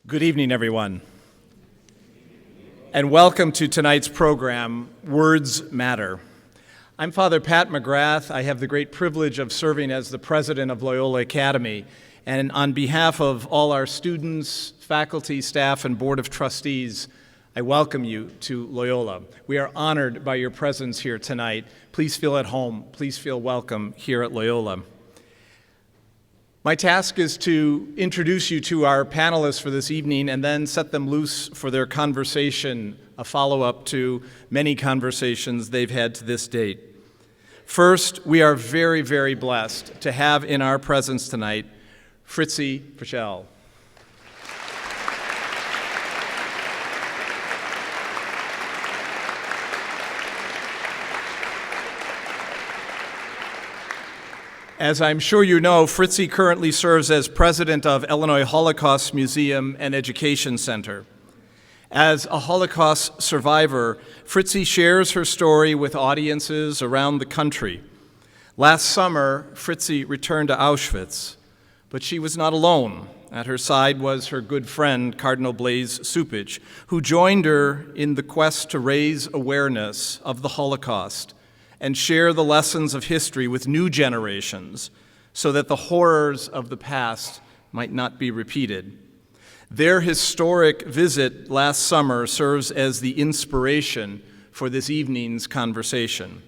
Good evening, everyone, and welcome to tonight's program, Words Matter. I'm Father Pat McGrath. I have the great privilege of serving as the president of Loyola Academy, and on behalf of all our students, faculty, staff, and board of trustees, I welcome you to Loyola. We are honored by your presence here tonight. Please feel at home. Please feel welcome here at Loyola. My task is to introduce you to our panelists for this evening and then set them loose for their conversation, a follow-up to many conversations they've had to this date. First, we are very, very blessed to have in our presence tonight Fritzie Fritzshall. As I'm sure you know, Fritzie currently serves as president of Illinois Holocaust Museum and Education Center. As a Holocaust survivor, Fritzie shares her story with audiences around the country. Last summer, Fritzie returned to Auschwitz, but she was not alone. At her side was her good friend, Cardinal Blase Cupich, who joined her in the quest to raise awareness of the Holocaust and share the lessons of history with new generations so that the horrors of the past might not be repeated. Their historic visit last summer serves as the inspiration for this evening's conversation.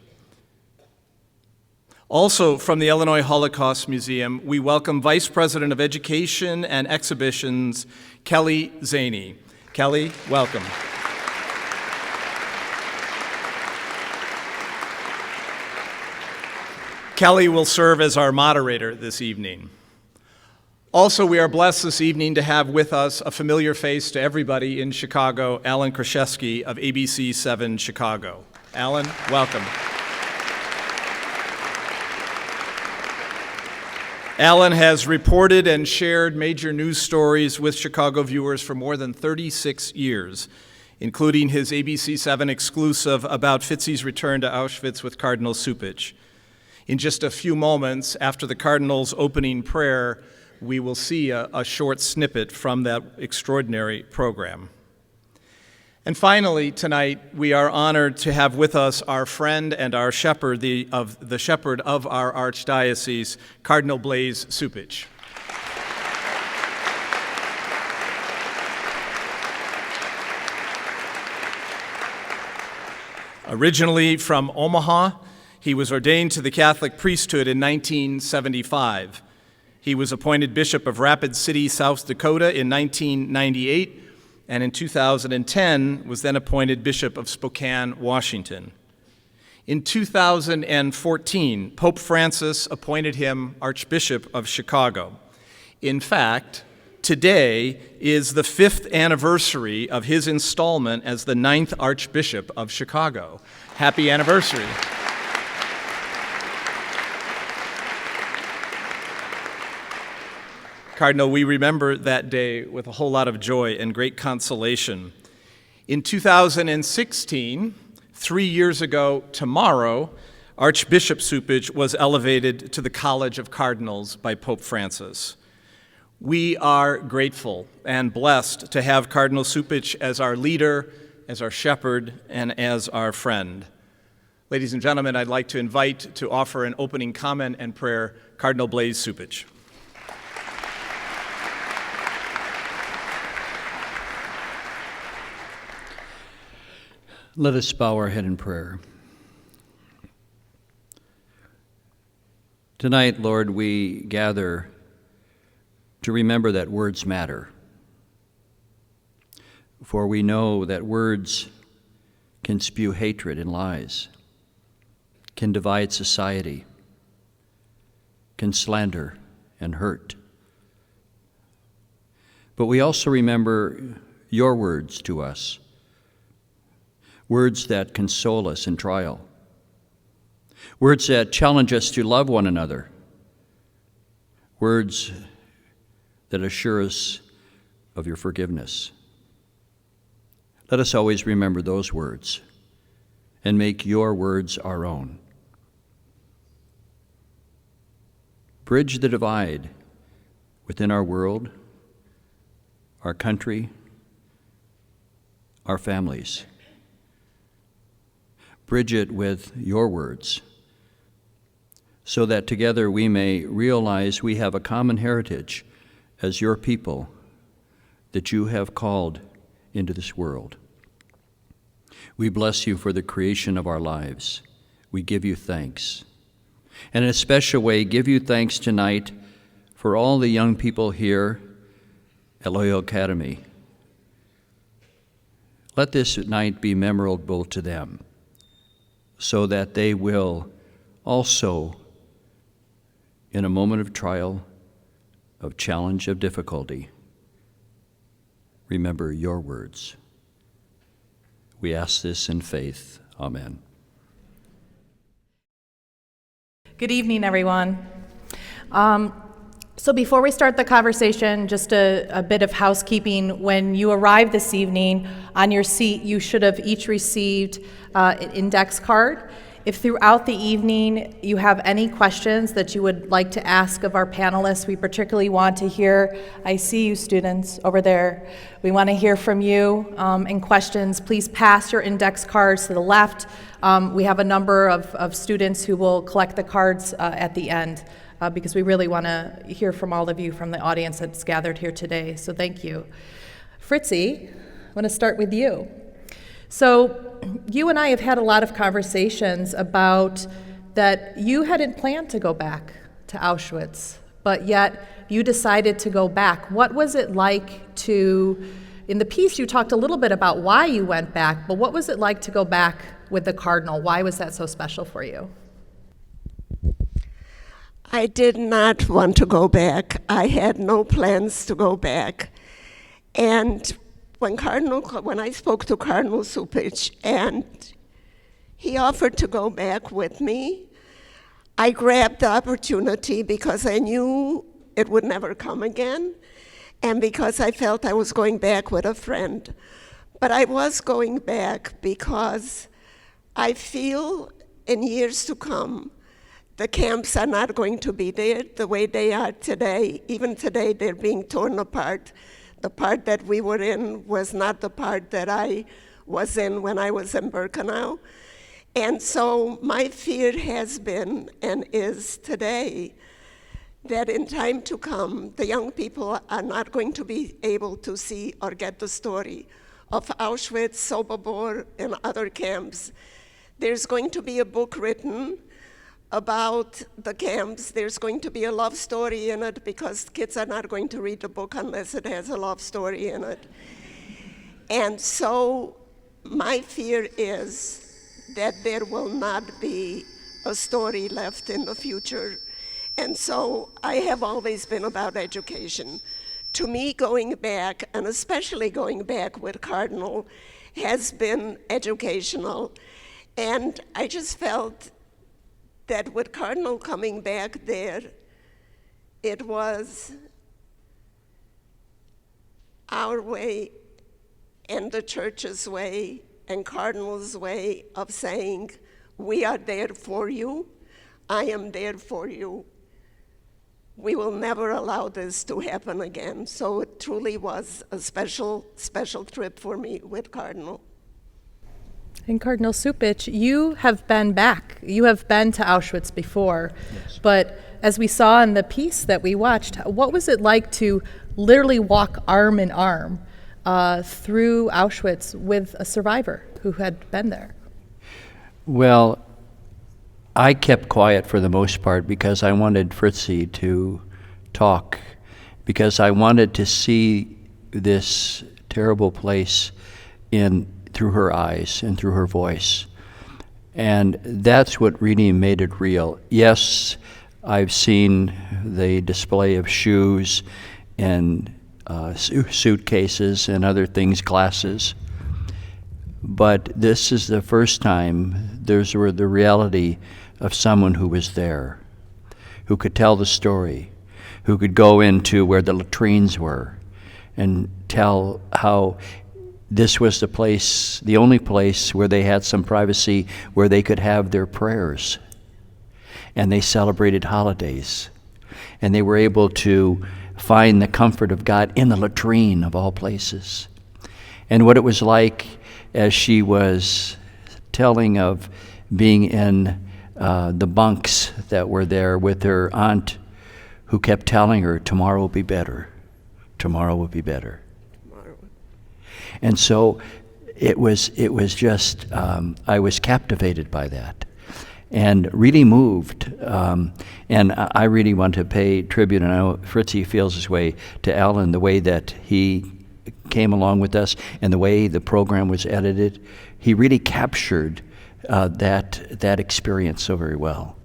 Also from the Illinois Holocaust Museum, we welcome Vice President of Education and Exhibitions, Kelley Szany. Kelley, welcome. Kelley will serve as our moderator this evening. Also, we are blessed this evening to have with us a familiar face to everybody in Chicago, Alan Krashesky of ABC 7 Chicago. Alan, welcome. Alan has reported and shared major news stories with Chicago viewers for more than 36 years, including his ABC 7 exclusive about Fritzie's return to Auschwitz with Cardinal Cupich. In just a few moments after the Cardinal's opening prayer, we will see a short snippet from that extraordinary program. And finally, tonight, we are honored to have with us our friend and our shepherd, the shepherd of our archdiocese, Cardinal Blase Cupich. Originally from Omaha, he was ordained to the Catholic priesthood in 1975. He was appointed Bishop of Rapid City, South Dakota in 1998, and in 2010 was then appointed Bishop of Spokane, Washington. In 2014, Pope Francis appointed him Archbishop of Chicago. In fact, today is the 5th anniversary of his installment as the 9th Archbishop of Chicago. Happy anniversary. Cardinal, we remember that day with a whole lot of joy and great consolation. In 2016, 3 years ago tomorrow, Archbishop Cupich was elevated to the College of Cardinals by Pope Francis. We are grateful and blessed to have Cardinal Cupich as our leader, as our shepherd, and as our friend. Ladies and gentlemen, I'd like to invite to offer an opening comment and prayer, Cardinal Blase Cupich. Let us bow our head in prayer. Tonight, Lord, we gather to remember that words matter. For we know that words can spew hatred and lies, can divide society, can slander and hurt. But we also remember your words to us, words that console us in trial, words that challenge us to love one another, words that assure us of your forgiveness. Let us always remember those words and make your words our own. Bridge the divide within our world, our country, our families. Bridge it with your words, so that together we may realize we have a common heritage as your people that you have called into this world. We bless you for the creation of our lives. We give you thanks. And in a special way, give you thanks tonight for all the young people here at Loyola Academy. Let this night be memorable to them, so that they will also, in a moment of trial, of challenge, of difficulty, remember your words. We ask this in faith. Amen. Good evening, everyone. So before we start the conversation, just a bit of housekeeping. When you arrived this evening, on your seat, you should have each received an index card. If throughout the evening you have any questions that you would like to ask of our panelists, we particularly want to hear, I see you students over there, we want to hear from you and questions. Please pass your index cards to the left. We have a number of students who will collect the cards at the end because we really want to hear from all of you from the audience that's gathered here today, so thank you. Fritzie, I want to start with you. So you and I have had a lot of conversations about that you hadn't planned to go back to Auschwitz, but yet you decided to go back. What was it like to, in the piece you talked a little bit about why you went back, but what was it like to go back with the Cardinal? Why was that so special for you? I did not want to go back. I had no plans to go back. And when I spoke to Cardinal Cupich and he offered to go back with me, I grabbed the opportunity because I knew it would never come again and because I felt I was going back with a friend. But I was going back because I feel in years to come, the camps are not going to be there the way they are today. Even today, they're being torn apart. The part that we were in was not the part that I was in when I was in Birkenau. And so my fear has been and is today that in time to come, the young people are not going to be able to see or get the story of Auschwitz, Sobibor, and other camps. There's going to be a book written about the camps. There's going to be a love story in it because kids are not going to read the book unless it has a love story in it. And so my fear is that there will not be a story left in the future. And so I have always been about education. To me, going back, and especially going back with Cardinal, has been educational. And I just felt that with Cardinal coming back there, it was our way and the church's way and Cardinal's way of saying, we are there for you, I am there for you. We will never allow this to happen again. So it truly was a special, special trip for me with Cardinal. And Cardinal Cupich, you have been back. You have been to Auschwitz before. Yes. But as we saw in the piece that we watched, what was it like to literally walk arm in arm through Auschwitz with a survivor who had been there? Well, I kept quiet for the most part because I wanted Fritzie to talk, because I wanted to see this terrible place through her eyes and through her voice. And that's what really made it real. Yes, I've seen the display of shoes and suitcases and other things, glasses, but this is the first time there's the reality of someone who was there, who could tell the story, who could go into where the latrines were and tell how this was the place, the only place where they had some privacy, where they could have their prayers. And they celebrated holidays. And they were able to find the comfort of God in the latrine of all places. And what it was like as she was telling of being in the bunks that were there with her aunt, who kept telling her, tomorrow will be better, tomorrow will be better. And so it was just, I was captivated by that and really moved. And I really want to pay tribute, and I know Fritzie feels this way, to Alan, the way that he came along with us and the way the program was edited. He really captured that experience so very well.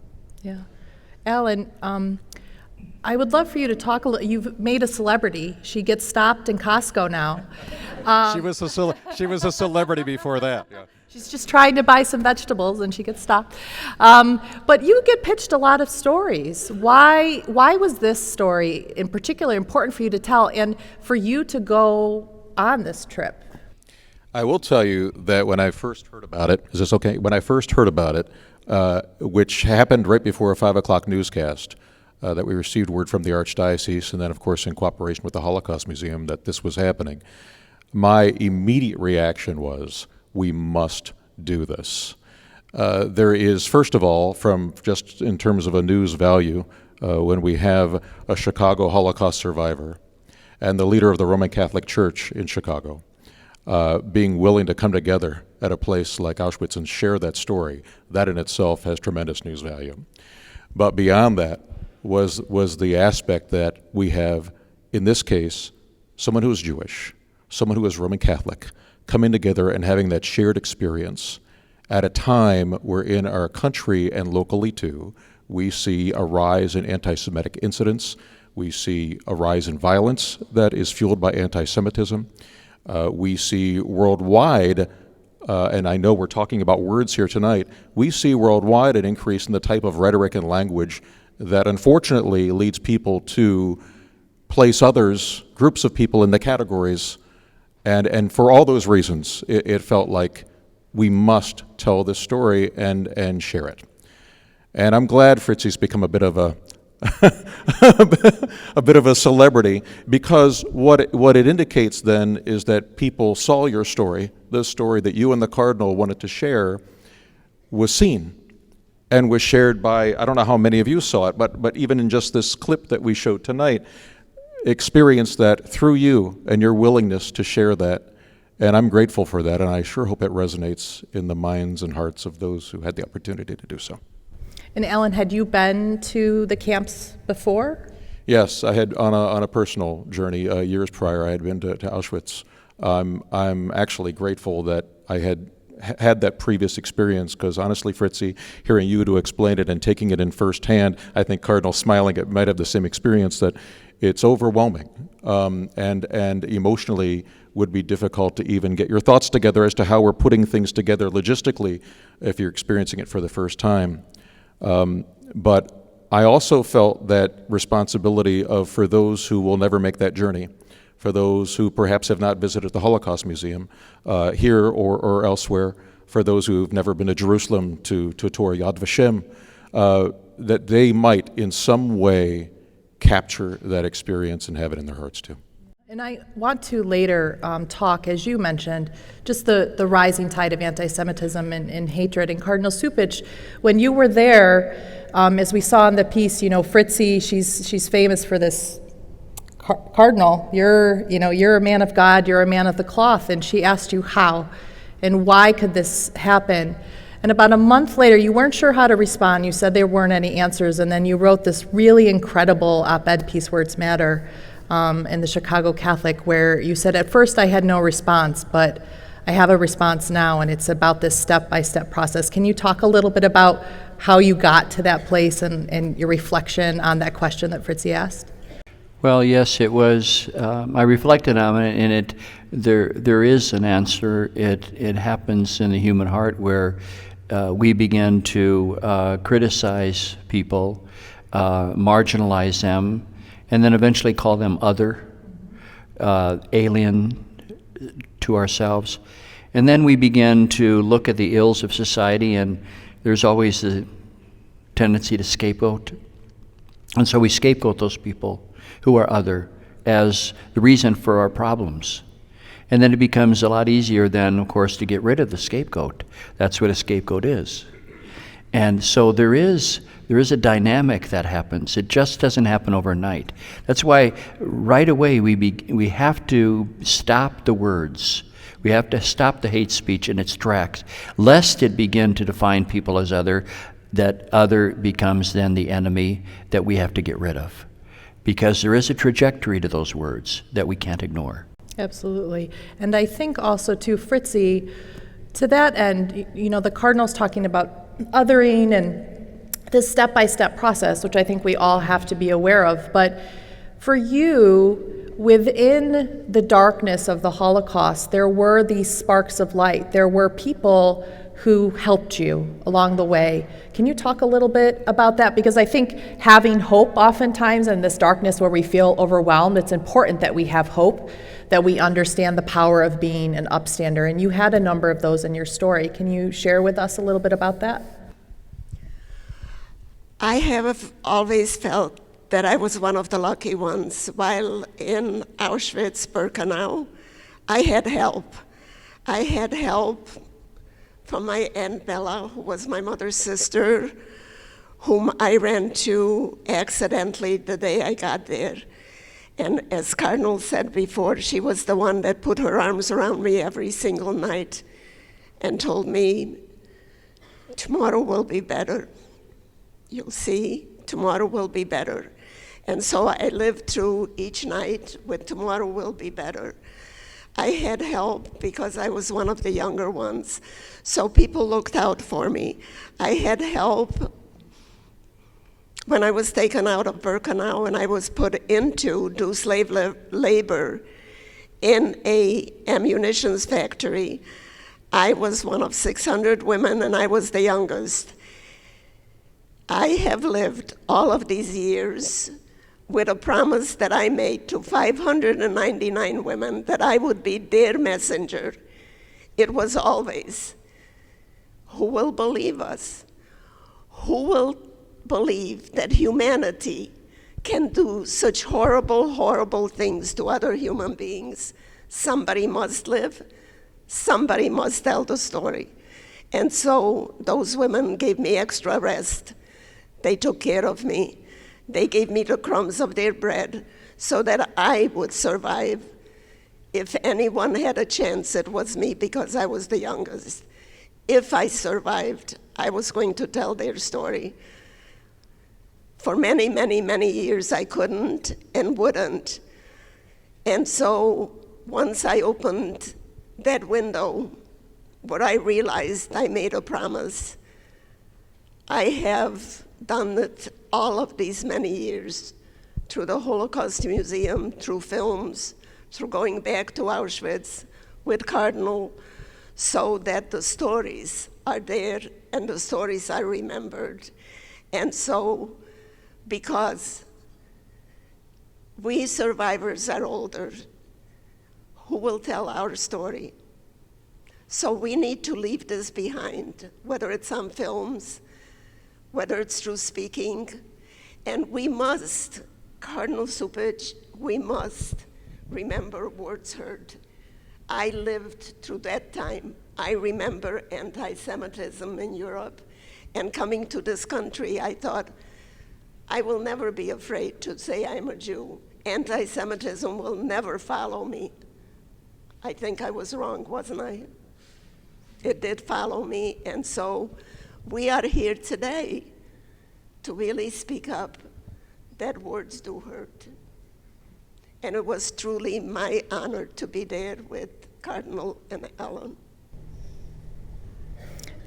Yeah. Alan, I would love for you to talk a little. You've made a celebrity. She gets stopped in Costco now. She was a celebrity before that. Yeah. She's just trying to buy some vegetables and she gets stopped. But you get pitched a lot of stories. Why was this story in particular important for you to tell and for you to go on this trip? I will tell you that when I first heard about it, is this okay? When I first heard about it, which happened right before a 5 o'clock newscast, that we received word from the Archdiocese, and then of course in cooperation with the Holocaust Museum, that this was happening, my immediate reaction was, we must do this. There is, first of all, from just in terms of a news value, when we have a Chicago Holocaust survivor and the leader of the Roman Catholic Church in Chicago being willing to come together at a place like Auschwitz and share that story, that in itself has tremendous news value. But beyond that was the aspect that we have, in this case, someone who is Jewish, someone who is Roman Catholic, coming together and having that shared experience at a time where in our country and locally too, we see a rise in anti-Semitic incidents. We see a rise in violence that is fueled by anti-Semitism. We see worldwide, and I know we're talking about words here tonight, we see worldwide an increase in the type of rhetoric and language that unfortunately leads people to place others, groups of people, in the categories. And for all those reasons, it felt like we must tell this story and share it. And I'm glad Fritzie's become a bit of a a bit of a celebrity, because what it indicates then is that people saw your story, the story that you and the Cardinal wanted to share, was seen and was shared by, I don't know how many of you saw it, but even in just this clip that we showed tonight, experienced that through you and your willingness to share that. And I'm grateful for that, and I sure hope it resonates in the minds and hearts of those who had the opportunity to do so. And Alan, had you been to the camps before? Yes, I had on a personal journey years prior. I had been to Auschwitz. I'm actually grateful that I had that previous experience, because honestly, Fritzie, hearing you to explain it and taking it in firsthand, I think Cardinal smiling it might have the same experience, that it's overwhelming and emotionally would be difficult to even get your thoughts together as to how we're putting things together logistically if you're experiencing it for the first time. But I also felt that responsibility for those who will never make that journey, for those who perhaps have not visited the Holocaust Museum here or elsewhere, for those who've never been to Jerusalem to tour Yad Vashem, that they might in some way capture that experience and have it in their hearts too. And I want to later talk, as you mentioned, just the rising tide of anti-Semitism and hatred. And Cardinal Cupich, when you were there, as we saw in the piece, Fritzie, she's famous for this. Cardinal, you're a man of God, you're a man of the cloth, and she asked you how and why could this happen. And about a month later, you weren't sure how to respond. You said there weren't any answers, and then you wrote this really incredible op-ed piece, Words Matter, in the Chicago Catholic, where you said, at first I had no response, but I have a response now, and it's about this step-by-step process. Can you talk a little bit about how you got to that place and your reflection on that question that Fritzie asked? Well, yes, it was. I reflected on it, and there is an answer. It happens in the human heart where we begin to criticize people, marginalize them, and then eventually call them other, alien to ourselves. And then we begin to look at the ills of society, and there's always the tendency to scapegoat. And so we scapegoat those people who are other as the reason for our problems. And then it becomes a lot easier then, of course, to get rid of the scapegoat. That's what a scapegoat is. And so there is a dynamic that happens. It just doesn't happen overnight. That's why right away we have to stop the words. We have to stop the hate speech in its tracks, lest it begin to define people as other, that other becomes then the enemy that we have to get rid of. Because there is a trajectory to those words that we can't ignore. Absolutely. And I think also too, Fritzie, to that end, the Cardinal's talking about othering and this step-by-step process, which I think we all have to be aware of. But for you, within the darkness of the Holocaust, there were these sparks of light. There were people who helped you along the way. Can you talk a little bit about that? Because I think having hope oftentimes in this darkness where we feel overwhelmed, it's important that we have hope, that we understand the power of being an upstander. And you had a number of those in your story. Can you share with us a little bit about that? I have always felt that I was one of the lucky ones. While in Auschwitz, Birkenau, I had help. I had help from my Aunt Bella, who was my mother's sister, whom I ran to accidentally the day I got there. And as Cardinal said before, she was the one that put her arms around me every single night and told me, tomorrow will be better. You'll see, tomorrow will be better. And so I lived through each night with tomorrow will be better. I had help because I was one of the younger ones, so people looked out for me. I had help when I was taken out of Birkenau and I was put into do slave labor in a ammunitions factory. I was one of 600 women and I was the youngest. I have lived all of these years with a promise that I made to 599 women that I would be their messenger. It was always, who will believe us? Who will believe that humanity can do such horrible, horrible things to other human beings? Somebody must live. Somebody must tell the story. And so those women gave me extra rest. They took care of me. They gave me the crumbs of their bread so that I would survive. If anyone had a chance, it was me because I was the youngest. If I survived, I was going to tell their story. For many, many, many years, I couldn't and wouldn't. And so once I opened that window where I realized I made a promise, I have done it all of these many years, through the Holocaust Museum, through films, through going back to Auschwitz with Cardinal, so that the stories are there and the stories are remembered. And so, because we survivors are older, who will tell our story? So we need to leave this behind, whether it's on films, whether it's through speaking, and we must, Cardinal Cupich, we must remember words heard. I lived through that time. I remember anti-Semitism in Europe, and coming to this country, I thought, I will never be afraid to say I'm a Jew. Anti-Semitism will never follow me. I think I was wrong, wasn't I? It did follow me, and so we are here today to really speak up that words do hurt. And it was truly my honor to be there with Cardinal and Ellen.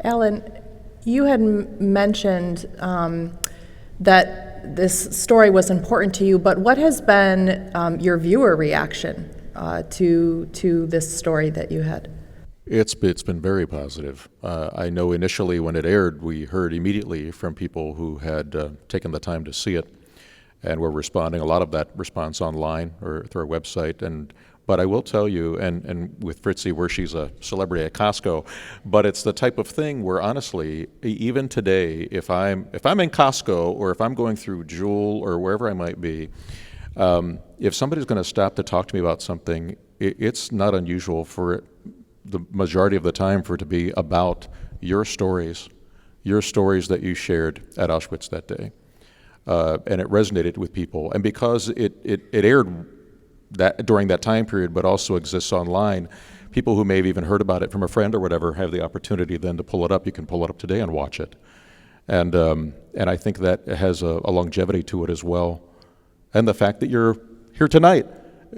Ellen, you had mentioned that this story was important to you, but what has been your viewer reaction to this story that you had? It's been very positive. I know initially when it aired, we heard immediately from people who had taken the time to see it and were responding. A lot of that response online or through our website, and But I will tell you, and with Fritzie, where she's a celebrity at Costco, but it's the type of thing where honestly, even today, if I'm in Costco or if I'm going through Jewel or wherever I might be, if somebody's going to stop to talk to me about something, it's not unusual for it, the majority of the time, for it to be about your stories that you shared at Auschwitz that day. And it resonated with people. And because it aired that during that time period, but also exists online, people who may have even heard about it from a friend or whatever have the opportunity then to pull it up. You can pull it up today and watch it. And I think that has a longevity to it as well. And the fact that you're here tonight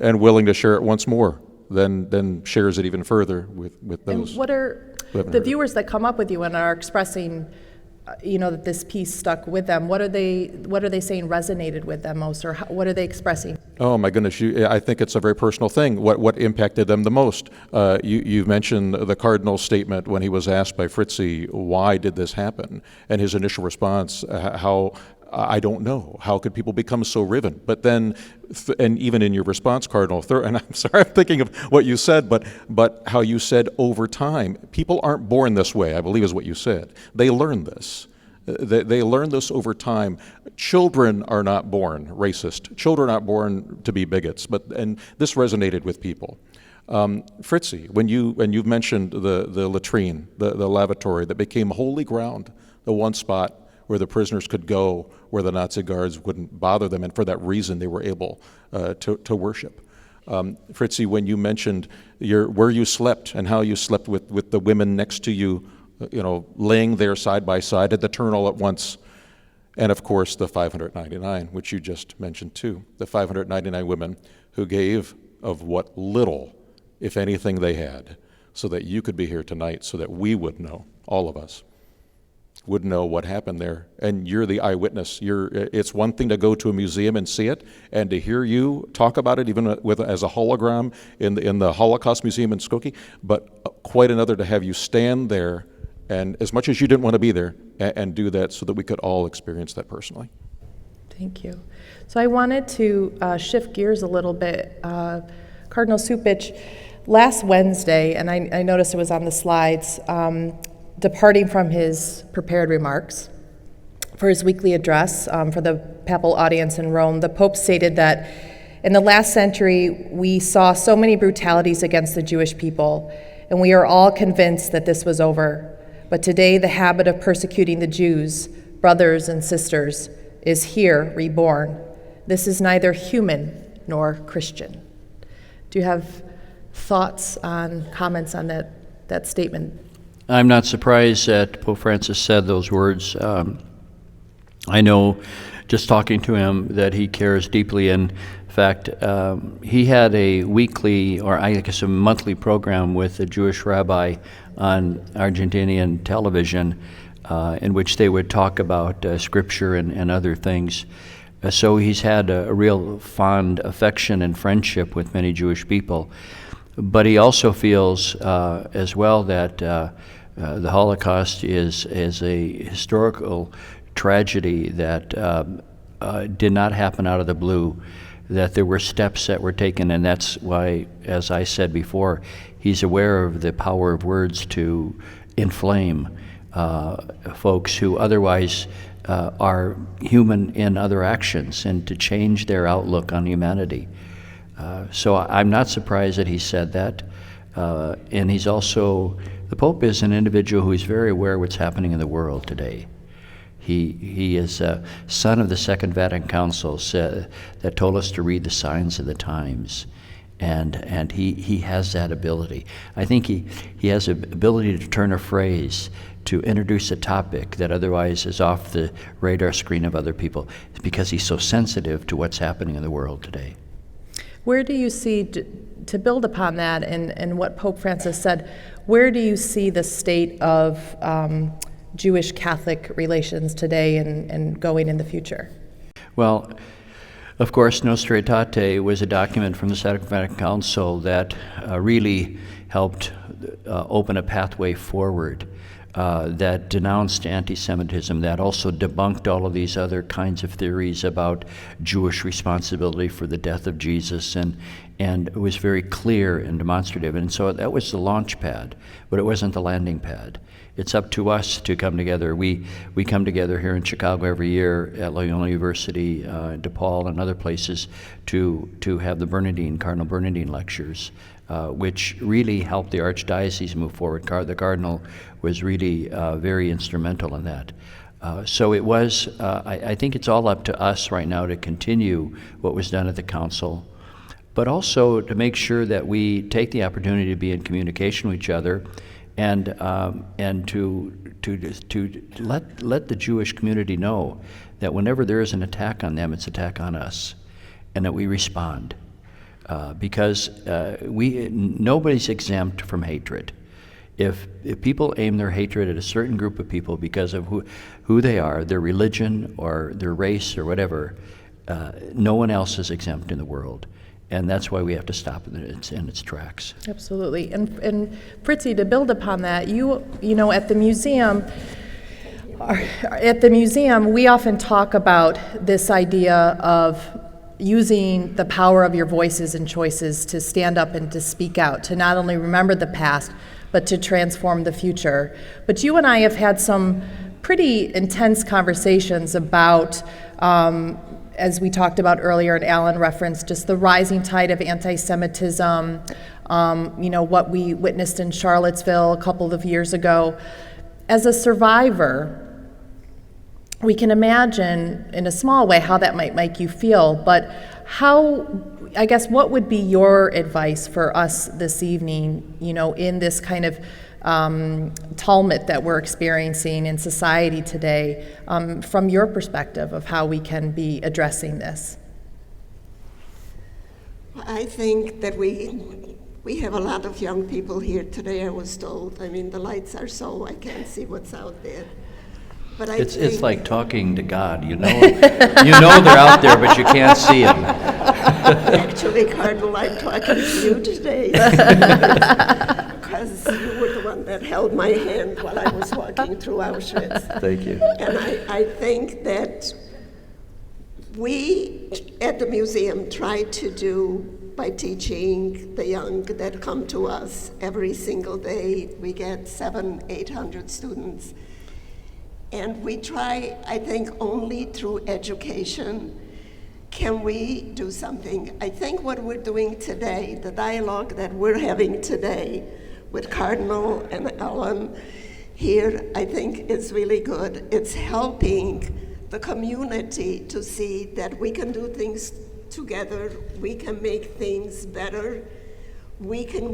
and willing to share it once more then shares it even further with those. And what are the viewers that come up with you and are expressing, that this piece stuck with them? What are they saying resonated with them most, or what are they expressing? Oh my goodness, I think it's a very personal thing. What impacted them the most? You mentioned the Cardinal's statement when he was asked by Fritzie, why did this happen? And his initial response, I don't know. How could people become so riven? But then, and even in your response, Cardinal, and I'm sorry, I'm thinking of what you said, but how you said over time, people aren't born this way, I believe is what you said. They learn this. They learn this over time. Children are not born racist. Children are not born to be bigots. And this resonated with people. Fritzie, when you've mentioned the latrine, the lavatory that became holy ground, the one spot where the prisoners could go, where the Nazi guards wouldn't bother them, and for that reason they were able to worship. Fritzie, when you mentioned where you slept and how you slept with the women next to you, laying there side by side at the turn all at once, and of course the 599, which you just mentioned too, the 599 women who gave of what little, if anything, they had, so that you could be here tonight, so that we would know, all of us would know what happened there, and you're the eyewitness. It's one thing to go to a museum and see it, and to hear you talk about it, even as a hologram in the Holocaust Museum in Skokie, but quite another to have you stand there, and as much as you didn't want to be there, and do that so that we could all experience that personally. Thank you. So I wanted to shift gears a little bit. Cardinal Cupich, last Wednesday, and I noticed it was on the slides, departing from his prepared remarks for his weekly address for the papal audience in Rome, the Pope stated that in the last century, we saw so many brutalities against the Jewish people, and we are all convinced that this was over. But today, the habit of persecuting the Jews, brothers and sisters, is here reborn. This is neither human nor Christian. Do you have thoughts on, comments on that statement? I'm not surprised that Pope Francis said those words. I know, just talking to him, that he cares deeply. In fact, he had a weekly, or I guess a monthly program with a Jewish rabbi on Argentinian television in which they would talk about scripture and other things. So he's had a real fond affection and friendship with many Jewish people. But he also feels as well that the Holocaust is a historical tragedy that did not happen out of the blue, that there were steps that were taken, and that's why, as I said before, he's aware of the power of words to inflame folks who otherwise are human in other actions, and to change their outlook on humanity. So I'm not surprised that he said that. And he's also, the Pope is an individual who is very aware of what's happening in the world today. He is a son of the Second Vatican Council that told us to read the signs of the times. And he has that ability. I think he has the ability to turn a phrase, to introduce a topic that otherwise is off the radar screen of other people, because he's so sensitive to what's happening in the world today. Where do you see, to build upon that and what Pope Francis said, where do you see the state of Jewish-Catholic relations today and going in the future? Well, of course, Nostra Aetate was a document from the Second Vatican Council that really helped open a pathway forward that denounced anti-Semitism, that also debunked all of these other kinds of theories about Jewish responsibility for the death of Jesus, and it was very clear and demonstrative. And so that was the launch pad, but it wasn't the landing pad. It's up to us to come together. We come together here in Chicago every year at Loyola University, DePaul, and other places to have the Cardinal Bernardine lectures, which really helped the Archdiocese move forward. The Cardinal was really very instrumental in that. So it was, I think it's all up to us right now to continue what was done at the Council, but also to make sure that we take the opportunity to be in communication with each other, and to let the Jewish community know that whenever there is an attack on them, it's an attack on us, and that we respond. Because nobody's exempt from hatred. If people aim their hatred at a certain group of people because of who they are, their religion or their race or whatever, no one else is exempt in the world. And that's why we have to stop it in its tracks. Absolutely. And Fritzie, to build upon that, you know, at the museum, we often talk about this idea of using the power of your voices and choices to stand up and to speak out, to not only remember the past, but to transform the future. But you and I have had some pretty intense conversations about, as we talked about earlier, and Alan referenced, just the rising tide of anti-Semitism, you know, what we witnessed in Charlottesville a couple of years ago. As a survivor, we can imagine in a small way how that might make you feel, but I guess what would be your advice for us this evening, you know, in this kind of tumult that we're experiencing in society today, from your perspective of how we can be addressing this? I think that we have a lot of young people here today, I was told. I mean, the lights are so I can't see what's out there. But it's like talking to God, you know. You know they're out there, but you can't see them. Actually, Cardinal, I'm talking to you today because you were the one that held my hand while I was walking through Auschwitz. Thank you. And I think that we at the museum try to do by teaching the young that come to us every single day. We get 700-800 students. And we try, I think, only through education can we do something. I think what we're doing today, the dialogue that we're having today with Cardinal and Ellen here, I think is really good. It's helping the community to see that we can do things together, we can make things better, we can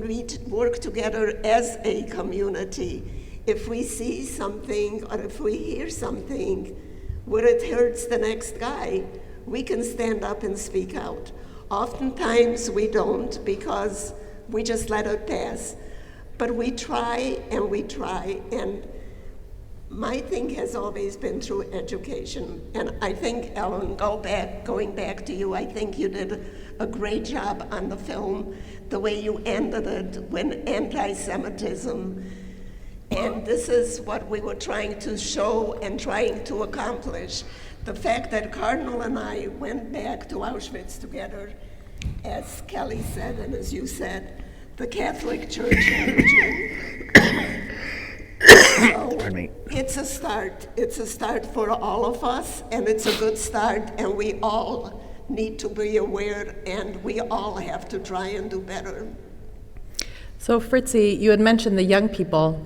work together as a community. If we see something or if we hear something where it hurts the next guy, we can stand up and speak out. Oftentimes we don't because we just let it pass. But we try, and my thing has always been through education. And I think, Ellen, going back to you, I think you did a great job on the film, the way you ended it when anti-Semitism. And this is what we were trying to show and trying to accomplish. The fact that Cardinal and I went back to Auschwitz together, as Kelley said, and as you said, the Catholic Church and the Jew. So it's a start. It's a start for all of us, and it's a good start, and we all need to be aware, and we all have to try and do better. So Fritzie, you had mentioned the young people.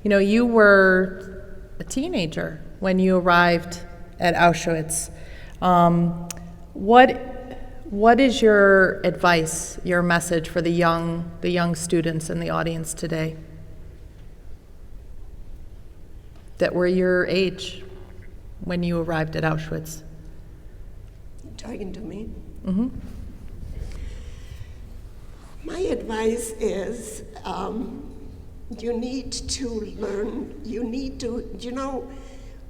You know, you were a teenager when you arrived at Auschwitz. What is your advice, your message for the young students in the audience today that were your age when you arrived at Auschwitz? Talking to me? Mm-hmm. My advice is you need to learn,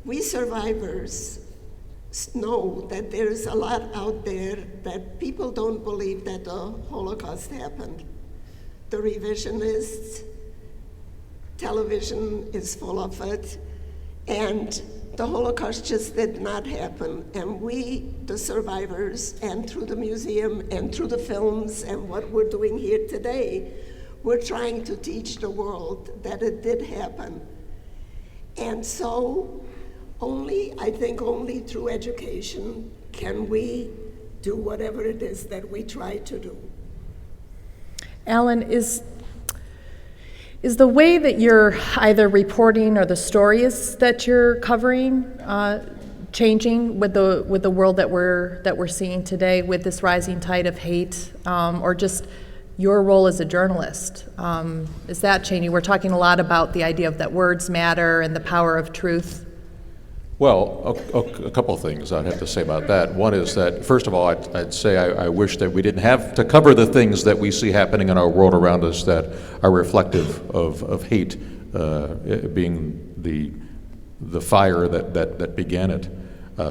we survivors know that there's a lot out there that people don't believe that the Holocaust happened. The revisionists, television is full of it, and the Holocaust just did not happen. And we, the survivors, and through the museum and through the films and what we're doing here today, we're trying to teach the world that it did happen. And so I think only through education can we do whatever it is that we try to do. Alan, is the way that you're either reporting or the stories that you're covering changing with the world that we're seeing today with this rising tide of hate, or just your role as a journalist? Is that changing? We're talking a lot about the idea of that words matter and the power of truth. Well, a couple of things I'd have to say about that. One is that, first of all, I'd say I wish that we didn't have to cover the things that we see happening in our world around us that are reflective of hate being the fire that began it,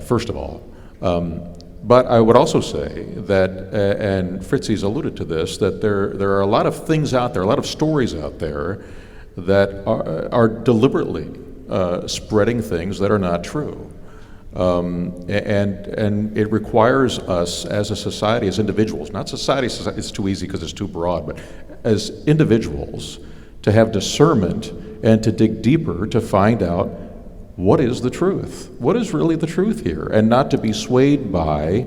first of all. But I would also say that, and Fritzie's alluded to this, that there are a lot of things out there, a lot of stories out there that are deliberately spreading things that are not true. And it requires us as a society, as individuals, not society, it's too easy because it's too broad, but as individuals to have discernment and to dig deeper to find out what is the truth? What is really the truth here? And not to be swayed by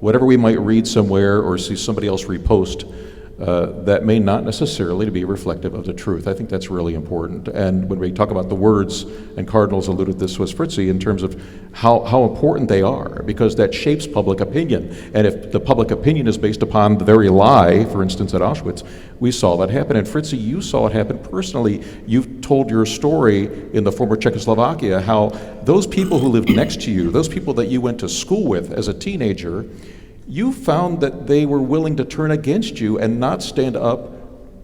whatever we might read somewhere or see somebody else repost that may not necessarily be reflective of the truth. I think that's really important. And when we talk about the words, and Cardinals alluded this was Fritzie, in terms of how important they are, because that shapes public opinion. And if the public opinion is based upon the very lie, for instance at Auschwitz, we saw that happen. And Fritzie, you saw it happen personally. You've told your story in the former Czechoslovakia, how those people who lived next to you, those people that you went to school with as a teenager, you found that they were willing to turn against you and not stand up.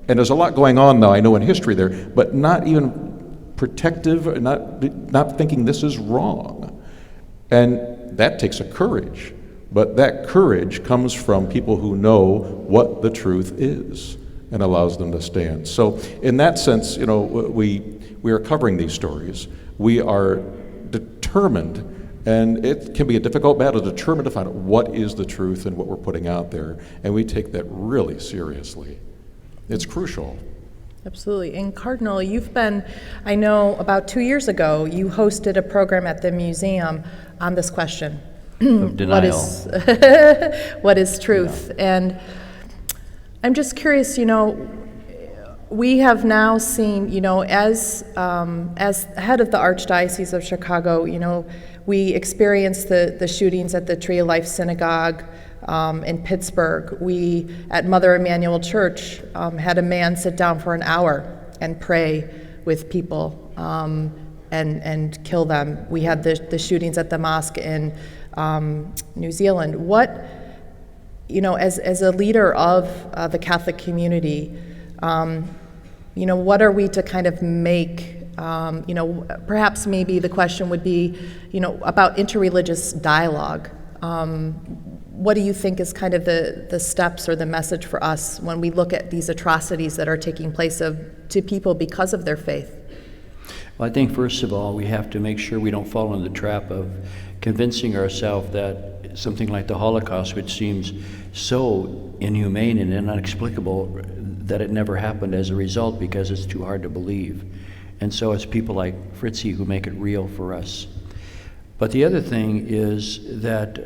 And there's a lot going on now, I know, in history there, but not even protective, not thinking this is wrong. And that takes a courage. But that courage comes from people who know what the truth is and allows them to stand. So in that sense, you know, we are covering these stories. We are determined, and it can be a difficult battle, determined to find out what is the truth and what we're putting out there, and we take that really seriously. It's crucial. Absolutely. And Cardinal, you've been, I know about 2 years ago, you hosted a program at the museum on this question. Of denial. What is truth? Yeah. And I'm just curious, you know, we have now seen, you know, as head of the Archdiocese of Chicago, you know, we experienced the shootings at the Tree of Life Synagogue in Pittsburgh. We, at Mother Emanuel Church, had a man sit down for an hour and pray with people and kill them. We had the shootings at the mosque in New Zealand. What, you know, as a leader of the Catholic community, you know, what are we to kind of make, you know, perhaps maybe the question would be, you know, about interreligious dialogue. What do you think is kind of the steps or the message for us when we look at these atrocities that are taking place to people because of their faith? Well, I think first of all, we have to make sure we don't fall into the trap of convincing ourselves that something like the Holocaust, which seems so inhumane and inexplicable, that it never happened as a result because it's too hard to believe. And so it's people like Fritzie who make it real for us. But the other thing is that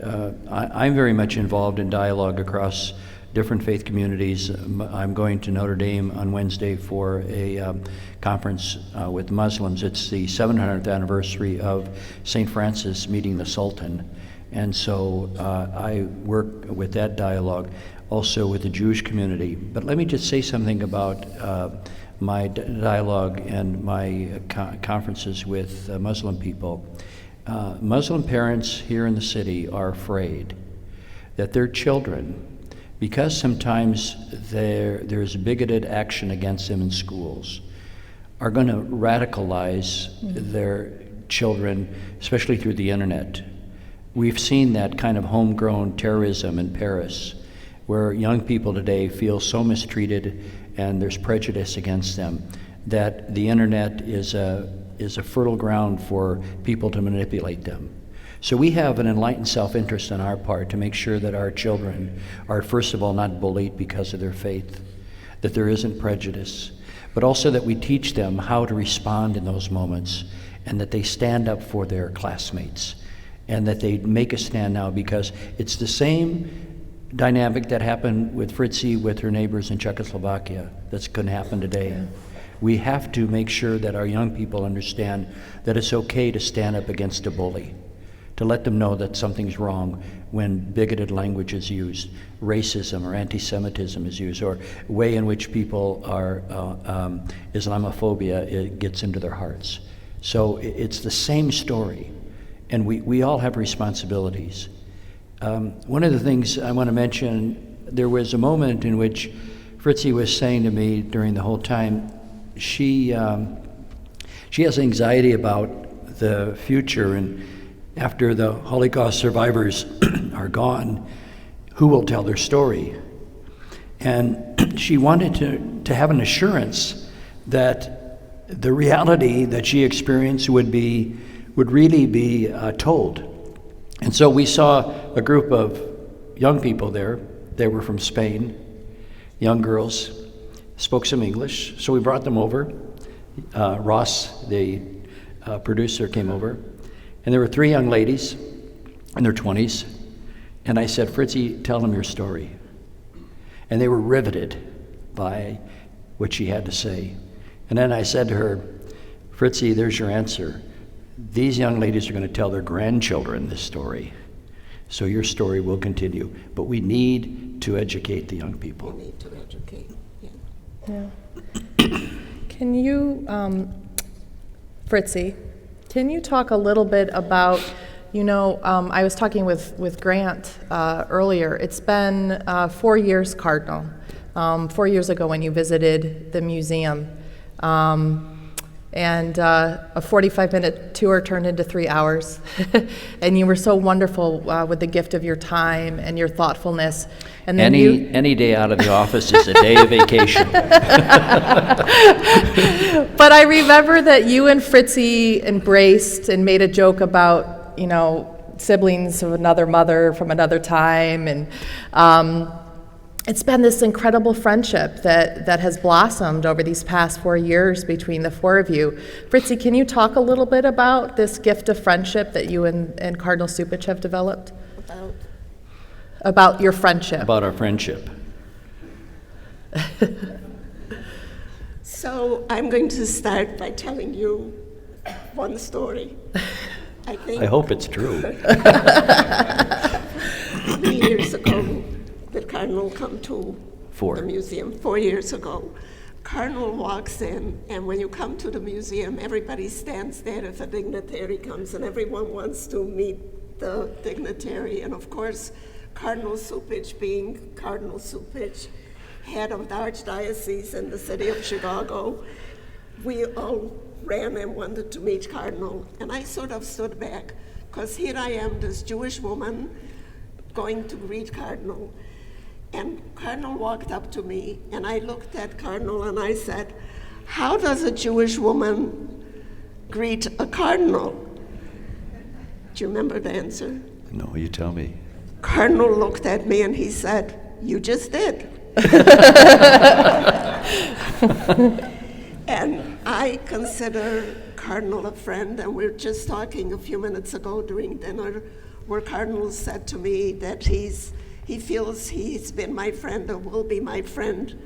I'm very much involved in dialogue across different faith communities. I'm going to Notre Dame on Wednesday for a conference with Muslims. It's the 700th anniversary of St. Francis meeting the Sultan. And so I work with that dialogue, also with the Jewish community. But let me just say something about my dialogue and my conferences with Muslim people. Muslim parents here in the city are afraid that their children, because sometimes there's bigoted action against them in schools, are going to radicalize their children, especially through the internet. We've seen that kind of homegrown terrorism in Paris, where young people today feel so mistreated and there's prejudice against them that the internet is a fertile ground for people to manipulate them. So we have an enlightened self-interest on our part to make sure that our children are, first of all, not bullied because of their faith, that there isn't prejudice, but also that we teach them how to respond in those moments, and that they stand up for their classmates, and that they make a stand now, because it's the same dynamic that happened with Fritzie with her neighbors in Czechoslovakia that's going to happen today. Yeah. We have to make sure that our young people understand that it's okay to stand up against a bully, to let them know that something's wrong when bigoted language is used, racism or antisemitism is used, or way in which people are, Islamophobia, it gets into their hearts. So it's the same story, and we all have responsibilities. One of the things I want to mention, there was a moment in which Fritzie was saying to me during the whole time, she has anxiety about the future, and after the Holocaust survivors are gone, who will tell their story? And she wanted to have an assurance that the reality that she experienced would really be told. And so we saw a group of young people there. They were from Spain, young girls, spoke some English, so we brought them over. Ross, the producer, came over. And there were 3 young ladies in their 20s. And I said, Fritzie, tell them your story. And they were riveted by what she had to say. And then I said to her, Fritzie, there's your answer. These young ladies are going to tell their grandchildren this story. So your story will continue. But we need to educate the young people. We need to educate, yeah. Can you, Fritzie, can you talk a little bit about, I was talking with Grant earlier. It's been 4 years, Cardinal, 4 years ago when you visited the museum. And a 45-minute tour turned into 3 hours. And you were so wonderful with the gift of your time and your thoughtfulness. And then any day out of the office is a day of vacation. But I remember that you and Fritzie embraced and made a joke about, siblings of another mother from another time. And it's been this incredible friendship that has blossomed over these past 4 years between the 4 of you. Fritzie, can you talk a little bit about this gift of friendship that you and Cardinal Cupich have developed? About your friendship. About our friendship. So I'm going to start by telling you one story. I hope it's true. 3 years ago, the Cardinal come to the museum 4 years ago. Cardinal walks in, and when you come to the museum, everybody stands there if a dignitary comes, and everyone wants to meet the dignitary. And of course, Cardinal Cupich, being Cardinal Cupich, head of the Archdiocese in the city of Chicago, we all ran and wanted to meet Cardinal. And I sort of stood back, because here I am, this Jewish woman, going to greet Cardinal. And Cardinal walked up to me, and I looked at Cardinal and I said, how does a Jewish woman greet a cardinal? Do you remember the answer? No, you tell me. Cardinal looked at me and he said, you just did. And I consider Cardinal a friend, and we were just talking a few minutes ago during dinner where Cardinal said to me that he feels he's been my friend or will be my friend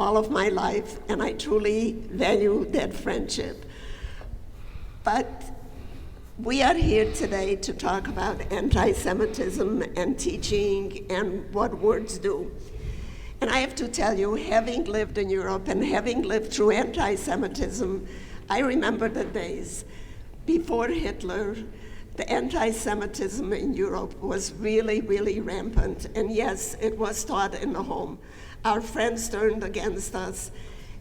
all of my life, and I truly value that friendship. But we are here today to talk about anti-Semitism and teaching and what words do. And I have to tell you, having lived in Europe and having lived through anti-Semitism, I remember the days before Hitler. The anti-Semitism in Europe was really, really rampant. And yes, it was taught in the home. Our friends turned against us,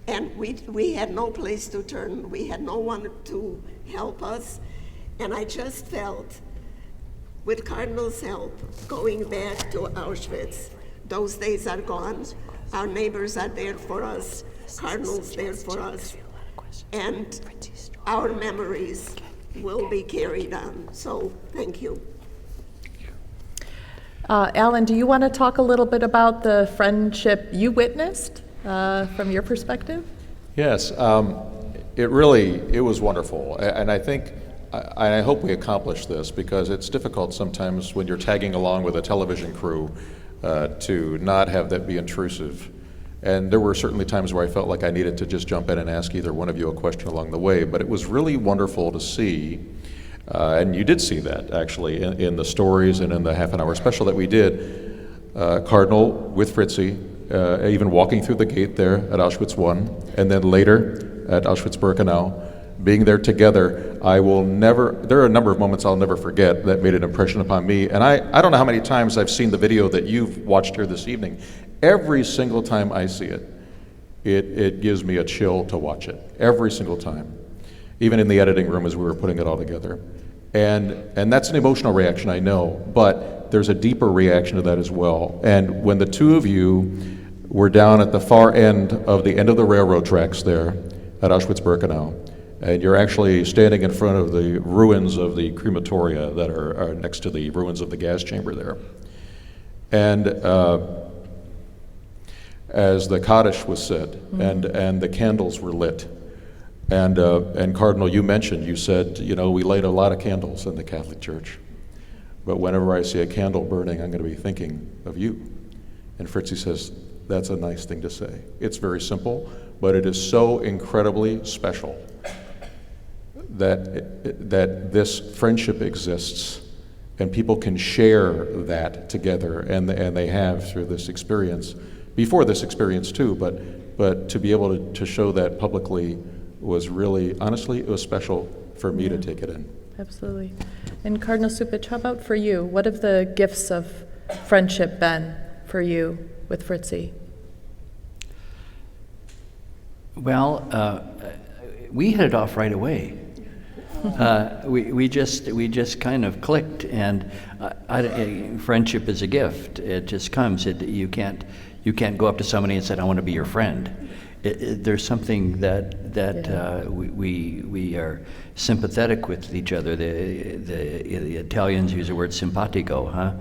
and we had no place to turn. We had no one to help us. And I just felt, with Cardinal's help, going back to Auschwitz. Those days are gone. Our neighbors are there for us. Cardinal's there for us. and our memories will be carried on. So thank you. Alan, do you want to talk a little bit about the friendship you witnessed from your perspective? Yes, it was wonderful, and I think, I hope we accomplished this, because it's difficult sometimes when you're tagging along with a television crew to not have that be intrusive. And there were certainly times where I felt like I needed to just jump in and ask either one of you a question along the way, but it was really wonderful to see, and you did see that actually in the stories and in the half-an-hour special that we did, Cardinal with Fritzie, even walking through the gate there at Auschwitz I, and then later at Auschwitz-Birkenau, being there together. There are a number of moments I'll never forget that made an impression upon me, and I don't know how many times I've seen the video that you've watched here this evening. Every single time I see it, it gives me a chill to watch it, every single time, even in the editing room as we were putting it all together. And that's an emotional reaction, I know, but there's a deeper reaction to that as well. And when the two of you were down at the far end of the railroad tracks there at Auschwitz-Birkenau, and you're actually standing in front of the ruins of the crematoria that are next to the ruins of the gas chamber there. And as the Kaddish was said, and the candles were lit, and Cardinal, you said, we light a lot of candles in the Catholic Church, but whenever I see a candle burning, I'm going to be thinking of you. And Fritzie says, that's a nice thing to say. It's very simple, but it is so incredibly special that this friendship exists, and people can share that together, and they have through this experience. Before this experience too, but to be able to show that publicly was really, honestly, it was special for me to take it in. Absolutely. And Cardinal Cupich, how about for you? What have the gifts of friendship been for you with Fritzie? Well, we hit it off right away. We just kind of clicked, and friendship is a gift. It just comes. You can't go up to somebody and say, "I want to be your friend." There's something that we are sympathetic with each other. The Italians use the word simpatico, huh?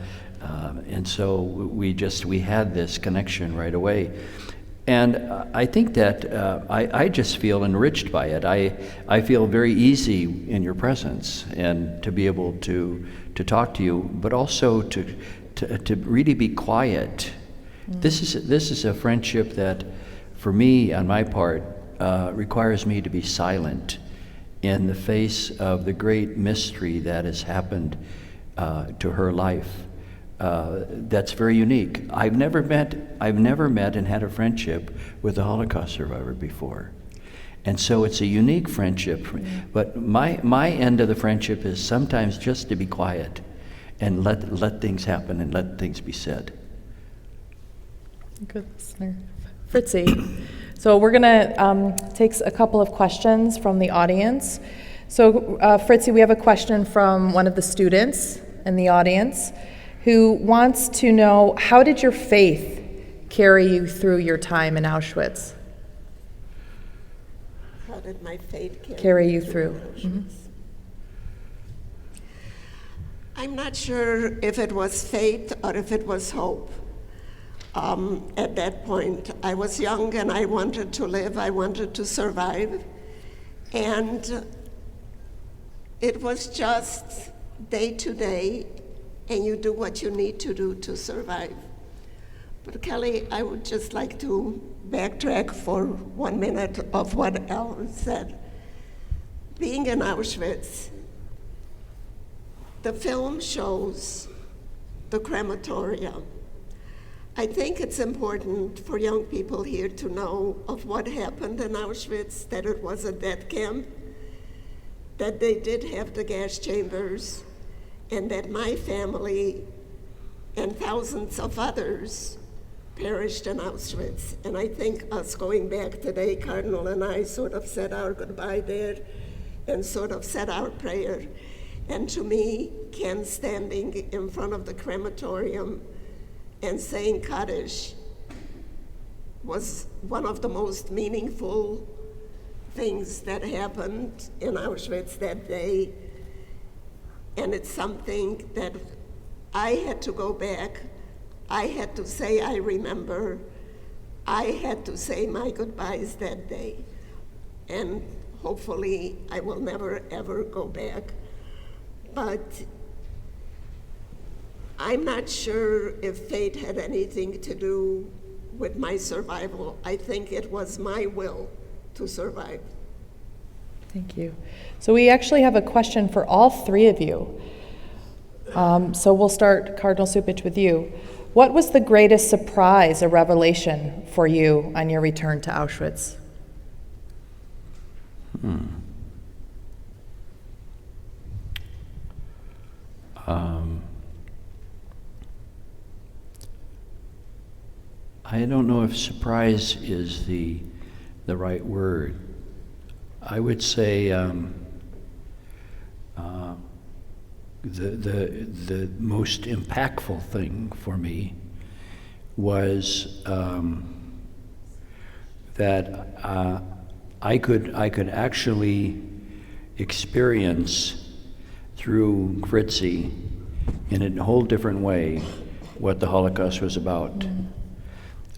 And so we had this connection right away. And I think that I just feel enriched by it. I feel very easy in your presence, and to be able to talk to you, but also to really be quiet. This is a friendship that, for me, on my part, requires me to be silent in the face of the great mystery that has happened to her life. That's very unique. I've never met and had a friendship with a Holocaust survivor before, and so it's a unique friendship. But my end of the friendship is sometimes just to be quiet and let things happen and let things be said. Good listener. Fritzie, so we're going to take a couple of questions from the audience. So Fritzie, we have a question from one of the students in the audience who wants to know, how did your faith carry you through your time in Auschwitz? How did my faith Carry you through? Mm-hmm. I'm not sure if it was faith or if it was hope. At that point, I was young and I wanted to live, I wanted to survive. And it was just day to day, and you do what you need to do to survive. But Kelley, I would just like to backtrack for 1 minute of what Alan said. Being in Auschwitz, the film shows the crematorium. I think it's important for young people here to know of what happened in Auschwitz, that it was a death camp, that they did have the gas chambers, and that my family and thousands of others perished in Auschwitz. And I think us going back today, Cardinal and I sort of said our goodbye there and sort of said our prayer. And to me, Ken standing in front of the crematorium and saying Kaddish was one of the most meaningful things that happened in Auschwitz that day, and it's something that I had to go back. I had to say I remember. I had to say my goodbyes that day, and hopefully I will never ever go back. But I'm not sure if fate had anything to do with my survival. I think it was my will to survive. Thank you. So we actually have a question for all three of you. So we'll start, Cardinal Cupich, with you. What was the greatest surprise or revelation for you on your return to Auschwitz? I don't know if surprise is the right word. I would say the most impactful thing for me was that I could actually experience through Fritzie in a whole different way what the Holocaust was about.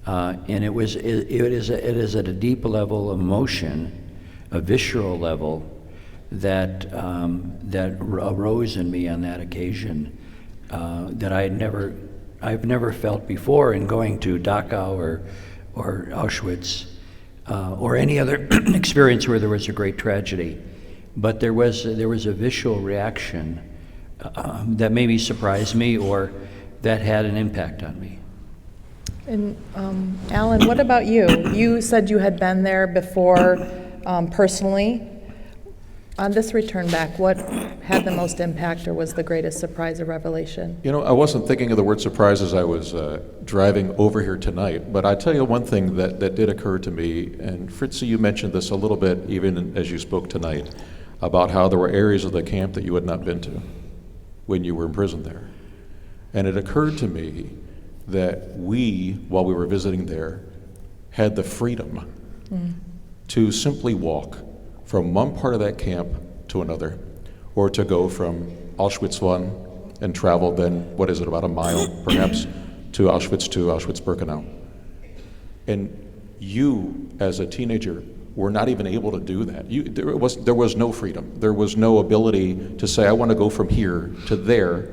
And it is at a deep level of emotion, a visceral level, that arose in me on that occasion that I've never felt before in going to Dachau or Auschwitz or any other experience where there was a great tragedy. But there was a visceral reaction that maybe surprised me or that had an impact on me. And Alan, what about you? You said you had been there before personally. On this return back, what had the most impact or was the greatest surprise or revelation? You know, I wasn't thinking of the word surprise as I was driving over here tonight, but I tell you one thing that did occur to me, and Fritzie, you mentioned this a little bit even as you spoke tonight, about how there were areas of the camp that you had not been to when you were imprisoned there. And it occurred to me that we, while we were visiting there, had the freedom to simply walk from one part of that camp to another, or to go from Auschwitz I and travel then, what is it, about a mile perhaps, to Auschwitz-Birkenau. And you, as a teenager, were not even able to do that. There was no freedom. There was no ability to say, I want to go from here to there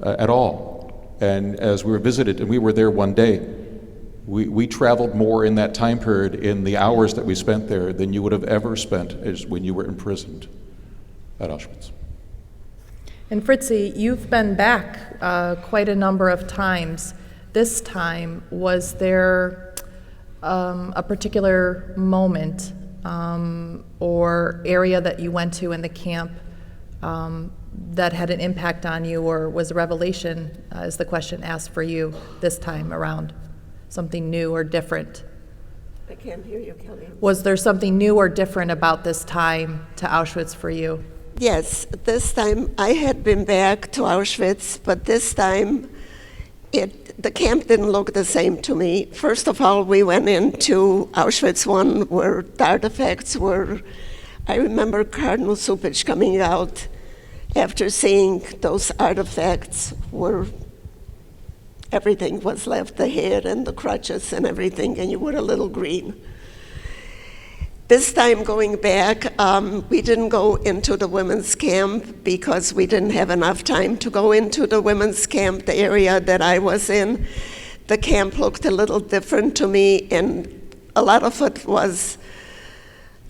at all. And as we were visited, and we were there one day, we traveled more in that time period in the hours that we spent there than you would have ever spent as when you were imprisoned at Auschwitz. And Fritzie, you've been back quite a number of times. This time, was there a particular moment or area that you went to in the camp that had an impact on you, or was a revelation, as the question asked for you this time around? Something new or different? I can't hear you, Kelley. Was there something new or different about this time to Auschwitz for you? Yes, this time I had been back to Auschwitz, but this time the camp didn't look the same to me. First of all, we went into Auschwitz I, where the artifacts were, I remember Cardinal Cupich coming out after seeing those artifacts where everything was left, the head and the crutches and everything, and you were a little green. This time going back, we didn't go into the women's camp because we didn't have enough time to go into the women's camp, the area that I was in. The camp looked a little different to me, and a lot of it was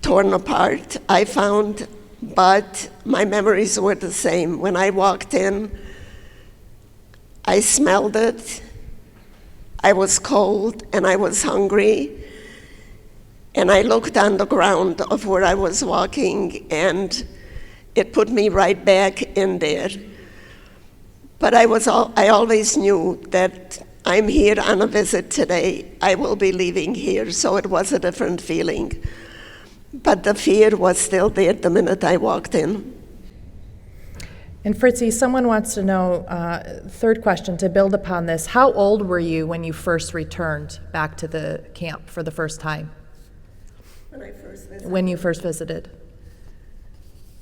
torn apart, I found, but my memories were the same. When I walked in, I smelled it, I was cold, and I was hungry, and I looked on the ground of where I was walking, and it put me right back in there. But I always knew that I'm here on a visit today, I will be leaving here, so it was a different feeling. But the fear was still there the minute I walked in. And Fritzie, someone wants to know, third question, to build upon this, how old were you when you first returned back to the camp for the first time? when you first visited?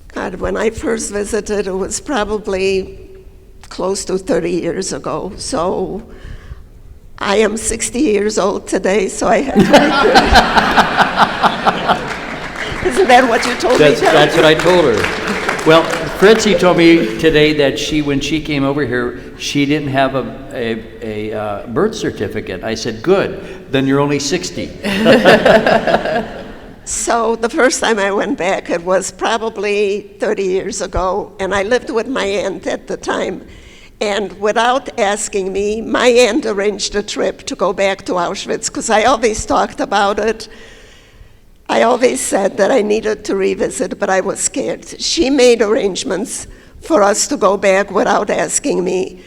God, when I first visited, it was probably close to 30 years ago. So I am 60 years old today, so I had to be Isn't that what you told me? That's what I told her. Well, Fritzie told me today that when she came over here, she didn't have a birth certificate. I said, good, then you're only 60. So the first time I went back, it was probably 30 years ago, and I lived with my aunt at the time. And without asking me, my aunt arranged a trip to go back to Auschwitz, because I always talked about it. I always said that I needed to revisit, but I was scared. She made arrangements for us to go back without asking me.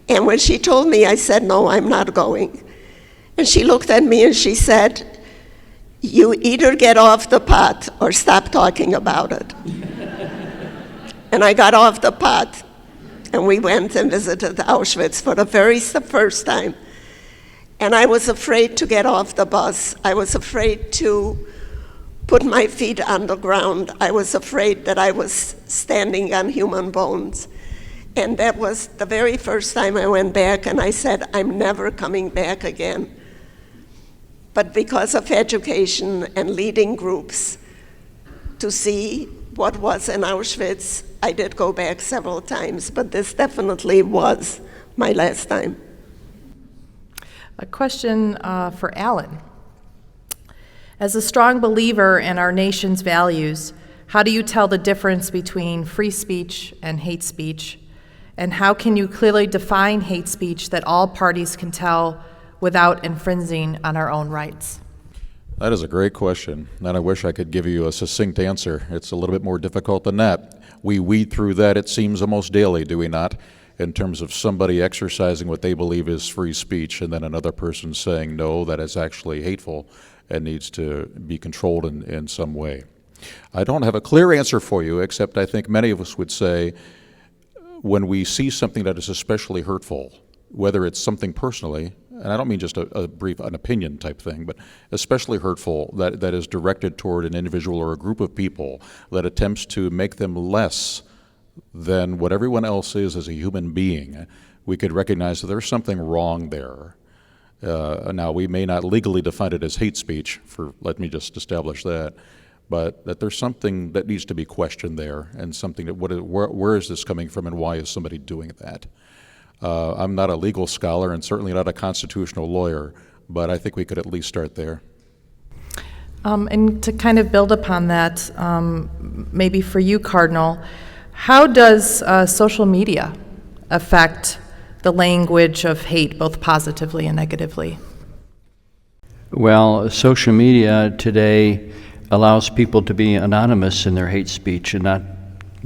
And when she told me, I said, no, I'm not going. And she looked at me and she said, you either get off the pot or stop talking about it. And I got off the pot, and we went and visited Auschwitz for the very first time. And I was afraid to get off the bus. I was afraid to put my feet on the ground. I was afraid that I was standing on human bones. And that was the very first time I went back, and I said, I'm never coming back again. But because of education and leading groups to see what was in Auschwitz, I did go back several times, but this definitely was my last time. A question for Alan. As a strong believer in our nation's values, how do you tell the difference between free speech and hate speech? And how can you clearly define hate speech that all parties can tell without infringing on our own rights? That is a great question, and I wish I could give you a succinct answer. It's a little bit more difficult than that. We weed through that, it seems, almost daily, do we not? In terms of somebody exercising what they believe is free speech, and then another person saying, no, that is actually hateful and needs to be controlled in some way. I don't have a clear answer for you, except I think many of us would say, when we see something that is especially hurtful, whether it's something personally, and I don't mean just an opinion type thing, but especially hurtful, that is directed toward an individual or a group of people that attempts to make them less than what everyone else is as a human being, we could recognize that there's something wrong there. Now, we may not legally define it as hate speech, let me just establish that, but that there's something that needs to be questioned there, and something that, where is this coming from and why is somebody doing that? I'm not a legal scholar and certainly not a constitutional lawyer, but I think we could at least start there. And to kind of build upon that, maybe for you, Cardinal, how does social media affect the language of hate, both positively and negatively? Well, social media today allows people to be anonymous in their hate speech and not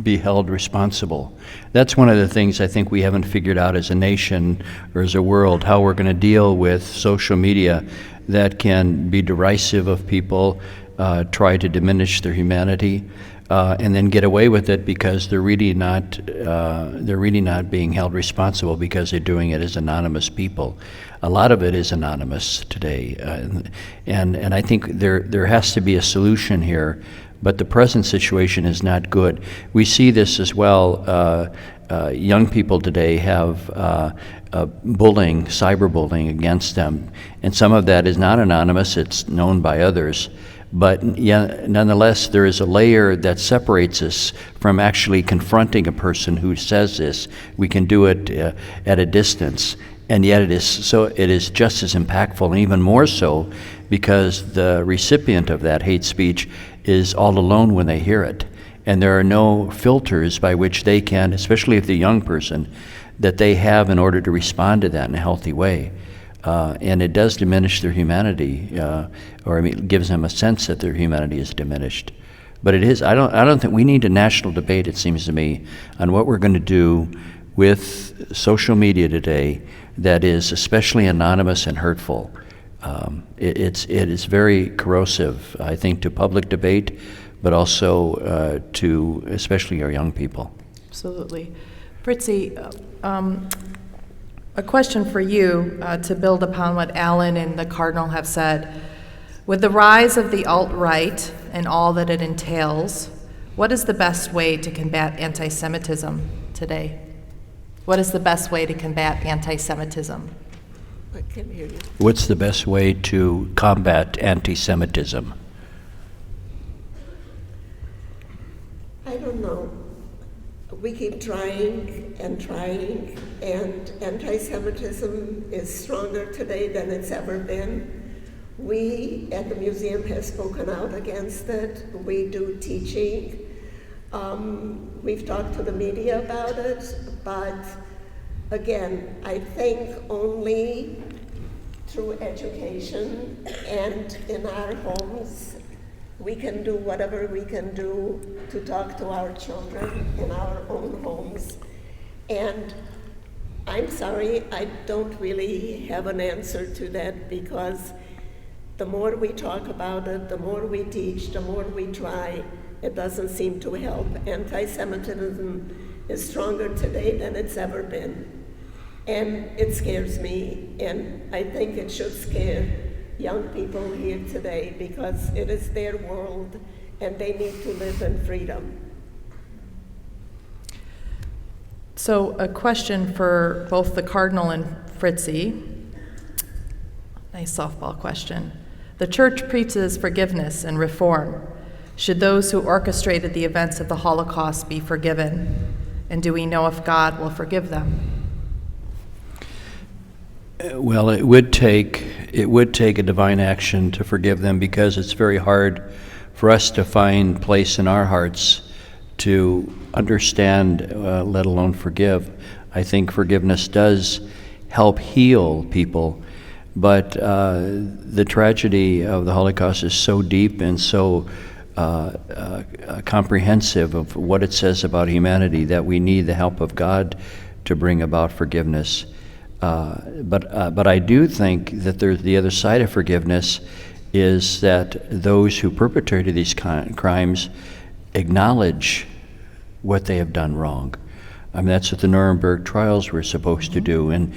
be held responsible. That's one of the things I think we haven't figured out as a nation or as a world, how we're going to deal with social media that can be derisive of people, try to diminish their humanity, and then get away with it because they're really not being held responsible because they're doing it as anonymous people. A lot of it is anonymous today, and I think there has to be a solution here. But the present situation is not good. We see this as well. Young people today have bullying, cyberbullying against them, and some of that is not anonymous, it's known by others. But yeah, nonetheless, there is a layer that separates us from actually confronting a person who says this. We can do it at a distance, and yet it is just as impactful, and even more so because the recipient of that hate speech is all alone when they hear it. And there are no filters by which they can, especially if they're a young person, that they have in order to respond to that in a healthy way. And it does diminish their humanity, it gives them a sense that their humanity is diminished. But it is, I don't think we need a national debate, it seems to me, on what we're going to do with social media today that is especially anonymous and hurtful. It is very corrosive, I think, to public debate, but also to especially our young people. Absolutely. Fritzie, a question for you to build upon what Alan and the Cardinal have said. With the rise of the alt-right and all that it entails, what is the best way to combat anti-Semitism today? What is the best way to combat anti-Semitism? I can hear you. What's the best way to combat anti-Semitism? I don't know. We keep trying, and anti-Semitism is stronger today than it's ever been. We at the museum have spoken out against it. We do teaching. We've talked to the media about it, but again, I think only through education and in our homes, we can do whatever we can do to talk to our children in our own homes. And I'm sorry, I don't really have an answer to that, because the more we talk about it, the more we teach, the more we try, it doesn't seem to help. Anti-Semitism is stronger today than it's ever been. And it scares me, and I think it should scare young people here today, because it is their world and they need to live in freedom. So a question for both the Cardinal and Fritzie. Nice softball question. The church preaches forgiveness and reform. Should those who orchestrated the events of the Holocaust be forgiven? And do we know if God will forgive them? Well, it would take a divine action to forgive them, because it's very hard for us to find place in our hearts to understand, let alone forgive. I think forgiveness does help heal people, but the tragedy of the Holocaust is so deep and so comprehensive of what it says about humanity that we need the help of God to bring about forgiveness. But I do think that there's the other side of forgiveness is that those who perpetrated these crimes acknowledge what they have done wrong. I mean, that's what the Nuremberg trials were supposed to do.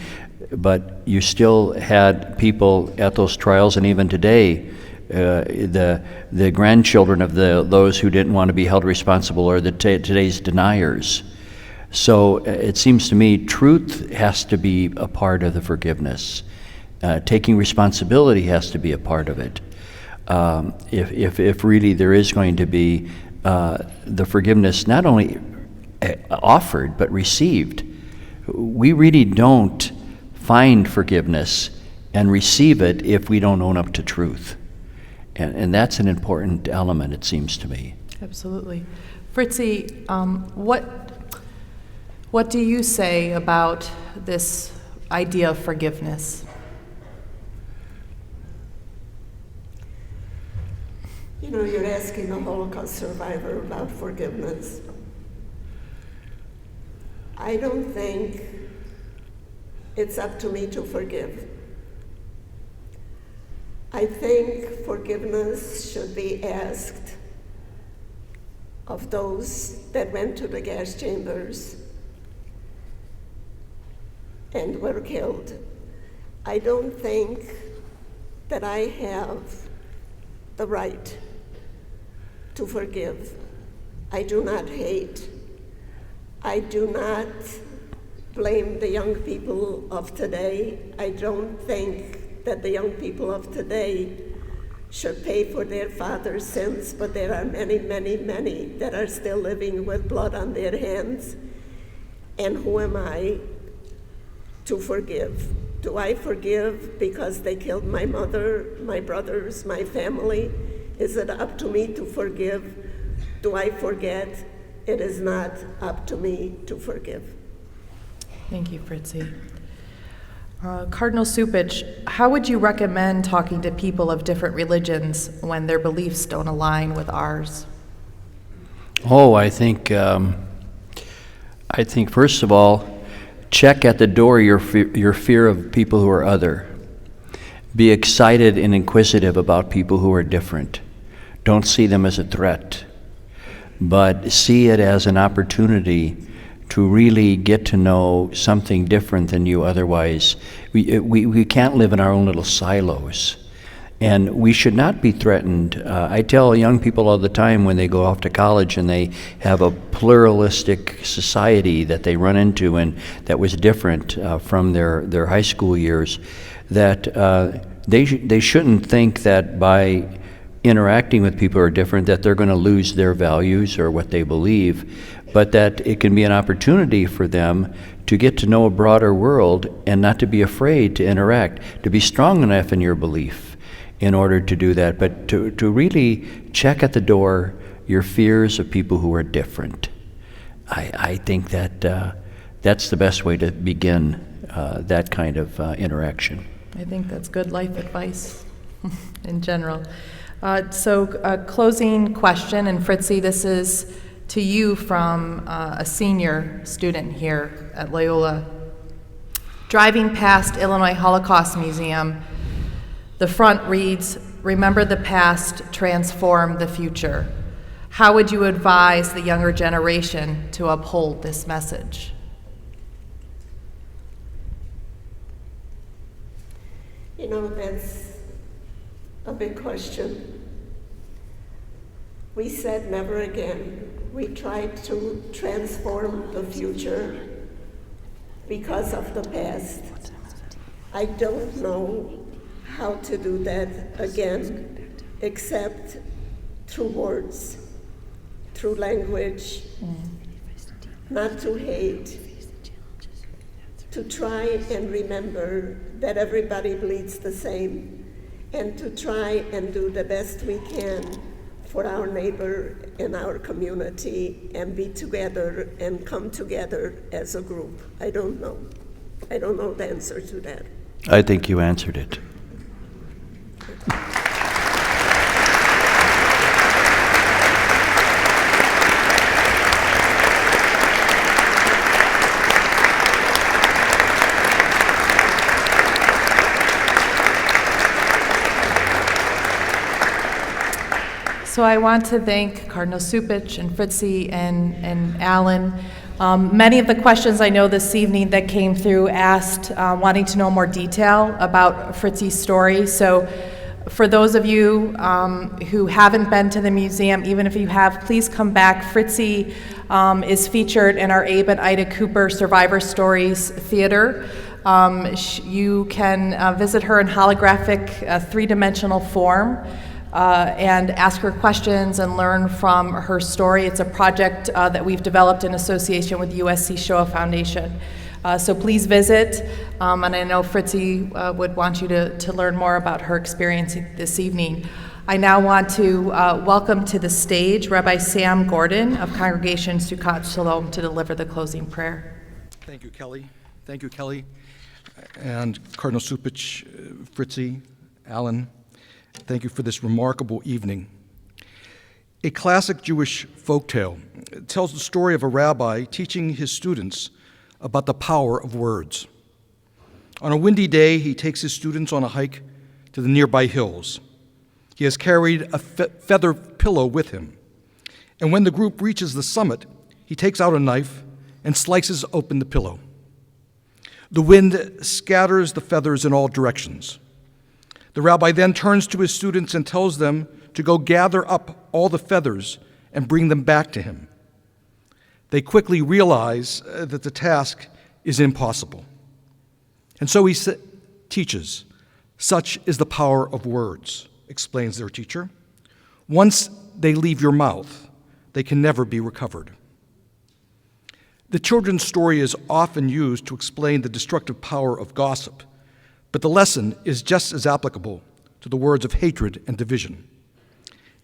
But you still had people at those trials, and even today, the grandchildren of those who didn't want to be held responsible are today's deniers. So it seems to me truth has to be a part of the forgiveness. Taking responsibility has to be a part of it. If really there is going to be the forgiveness not only offered but received, we really don't find forgiveness and receive it if we don't own up to truth. And that's an important element, it seems to me. Absolutely. Fritzie, what do you say about this idea of forgiveness? You know, you're asking a Holocaust survivor about forgiveness. I don't think it's up to me to forgive. I think forgiveness should be asked of those that went to the gas chambers and were killed. I don't think that I have the right to forgive. I do not hate. I do not blame the young people of today. I don't think that the young people of today should pay for their father's sins, but there are many, many, many that are still living with blood on their hands. And who am I to forgive? Do I forgive because they killed my mother, my brothers, my family? Is it up to me to forgive? Do I forget? It is not up to me to forgive. Thank you, Fritzie. Cardinal Cupich, how would you recommend talking to people of different religions when their beliefs don't align with ours? Oh, I think first of all, check at the door your fear of people who are other. Be excited and inquisitive about people who are different. Don't see them as a threat, but see it as an opportunity to really get to know something different than you otherwise. We can't live in our own little silos. And we should not be threatened. I tell young people all the time when they go off to college and they have a pluralistic society that they run into and that was different from their high school years, that they shouldn't think that by interacting with people who are different that they're going to lose their values or what they believe, but that it can be an opportunity for them to get to know a broader world and not to be afraid to interact, to be strong enough in your belief in order to do that, but to really check at the door your fears of people who are different. I think that that's the best way to begin that kind of interaction. I think that's good life advice in general. So a closing question, and Fritzie, this is to you from a senior student here at Loyola. Driving past Illinois Holocaust Museum, the front reads, "Remember the past, transform the future." How would you advise the younger generation to uphold this message? You know, that's a big question. We said never again. We tried to transform the future because of the past. I don't know how to do that again, except through words, through language, not to hate, to try and remember that everybody bleeds the same, and to try and do the best we can for our neighbor and our community and be together and come together as a group. I don't know. I don't know the answer to that. I think you answered it. So I want to thank Cardinal Cupich and Fritzie and Alan. Many of the questions I know this evening that came through asked wanting to know more detail about Fritzie's story. So for those of you who haven't been to the museum, even if you have, please come back. Fritzie is featured in our Abe and Ida Cooper Survivor Stories Theater. You can visit her in holographic three-dimensional form and ask her questions and learn from her story. It's a project that we've developed in association with USC Shoah Foundation. So please visit, and I know Fritzie would want you to learn more about her experience this evening. I now want to welcome to the stage Rabbi Sam Gordon of Congregation Sukkot Shalom to deliver the closing prayer. Thank you, Kelley. Thank you, Kelley. And Cardinal Cupich, Fritzie, Alan, thank you for this remarkable evening. A classic Jewish folktale tells the story of a rabbi teaching his students about the power of words. On a windy day, he takes his students on a hike to the nearby hills. He has carried a feather pillow with him. And when the group reaches the summit, he takes out a knife and slices open the pillow. The wind scatters the feathers in all directions. The rabbi then turns to his students and tells them to go gather up all the feathers and bring them back to him. They quickly realize that the task is impossible. And so he teaches, "Such is the power of words," explains their teacher. "Once they leave your mouth, they can never be recovered." The children's story is often used to explain the destructive power of gossip, but the lesson is just as applicable to the words of hatred and division.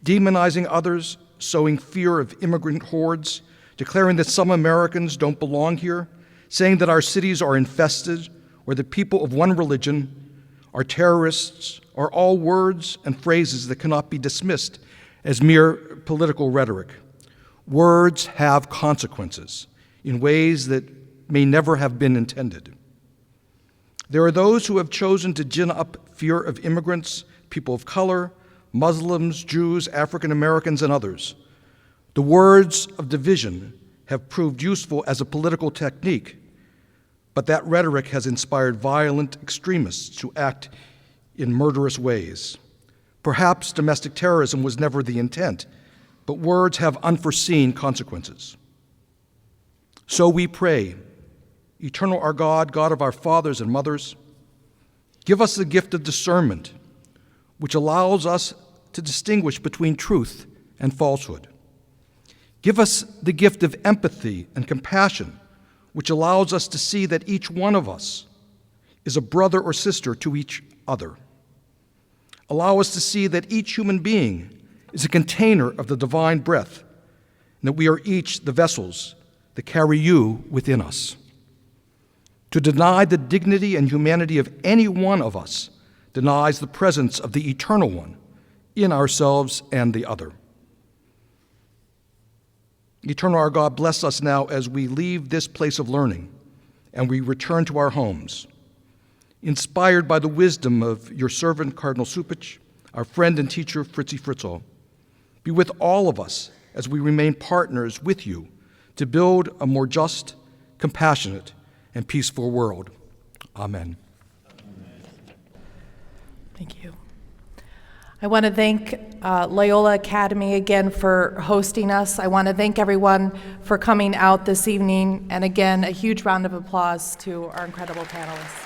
Demonizing others, sowing fear of immigrant hordes, declaring that some Americans don't belong here, saying that our cities are infested, or that people of one religion are terrorists, are all words and phrases that cannot be dismissed as mere political rhetoric. Words have consequences in ways that may never have been intended. There are those who have chosen to gin up fear of immigrants, people of color, Muslims, Jews, African Americans, and others. The words of division have proved useful as a political technique, but that rhetoric has inspired violent extremists to act in murderous ways. Perhaps domestic terrorism was never the intent, but words have unforeseen consequences. So we pray, eternal our God, God of our fathers and mothers, give us the gift of discernment, which allows us to distinguish between truth and falsehood. Give us the gift of empathy and compassion, which allows us to see that each one of us is a brother or sister to each other. Allow us to see that each human being is a container of the divine breath, and that we are each the vessels that carry you within us. To deny the dignity and humanity of any one of us denies the presence of the Eternal One in ourselves and the other. Eternal our God, bless us now as we leave this place of learning and we return to our homes. Inspired by the wisdom of your servant, Cardinal Cupich, our friend and teacher, Fritzie Fritzshall, be with all of us as we remain partners with you to build a more just, compassionate, and peaceful world. Amen. Thank you. I want to thank Loyola Academy again for hosting us. I want to thank everyone for coming out this evening. And again, a huge round of applause to our incredible panelists.